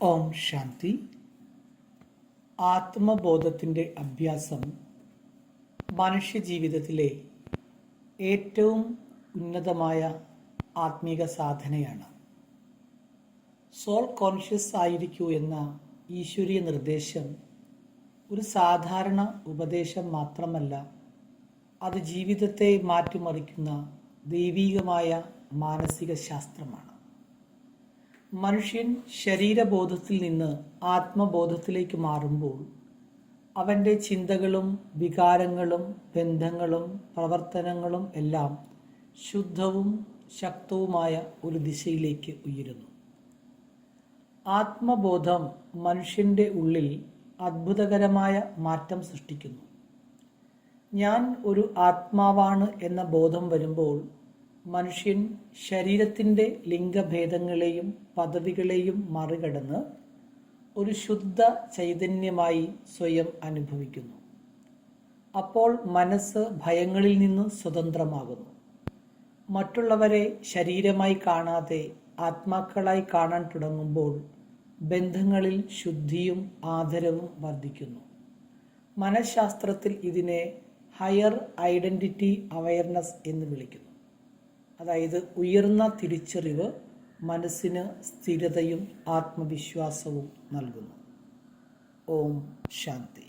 ഓം ശാന്തി. ആത്മബോധത്തിൻ്റെ അഭ്യാസം മനുഷ്യജീവിതത്തിലെ ഏറ്റവും ഉന്നതമായ ആത്മീക സാധനയാണ്. സോൾ കോൺഷ്യസ് ആയിരിക്കൂ എന്ന ഈശ്വരീയ നിർദ്ദേശം ഒരു സാധാരണ ഉപദേശം മാത്രമല്ല, അത് ജീവിതത്തെ മാറ്റിമറിക്കുന്ന ദൈവീകമായ മാനസിക ശാസ്ത്രമാണ്. മനുഷ്യൻ ശരീരബോധത്തിൽ നിന്ന് ആത്മബോധത്തിലേക്ക് മാറുമ്പോൾ അവൻ്റെ ചിന്തകളും വികാരങ്ങളും ബന്ധങ്ങളും പ്രവർത്തനങ്ങളും എല്ലാം ശുദ്ധവും ശക്തവുമായ ഒരു ദിശയിലേക്ക് ഉയരുന്നു. ആത്മബോധം മനുഷ്യൻ്റെ ഉള്ളിൽ അത്ഭുതകരമായ മാറ്റം സൃഷ്ടിക്കുന്നു. ഞാൻ ഒരു ആത്മാവാണ് എന്ന ബോധം വരുമ്പോൾ മനുഷ്യൻ ശരീരത്തിൻ്റെ ലിംഗഭേദങ്ങളെയും പദവികളെയും മറികടന്ന് ഒരു ശുദ്ധ ചൈതന്യമായി സ്വയം അനുഭവിക്കുന്നു. അപ്പോൾ മനസ്സ് ഭയങ്ങളിൽ നിന്ന് സ്വതന്ത്രമാകുന്നു. മറ്റുള്ളവരെ ശരീരമായി കാണാതെ ആത്മാക്കളായി കാണാൻ തുടങ്ങുമ്പോൾ ബന്ധങ്ങളിൽ ശുദ്ധിയും ആദരവും വർദ്ധിക്കുന്നു. മനഃശാസ്ത്രത്തിൽ ഇതിനെ ഹയർ ഐഡൻറ്റിറ്റി അവയർനെസ് എന്ന് വിളിക്കുന്നു. അതായത് ഉയർന്ന തിരിച്ചറിവ് മനസ്സിന് സ്ഥിരതയും ആത്മവിശ്വാസവും നൽകുന്നു. ഓം ശാന്തി.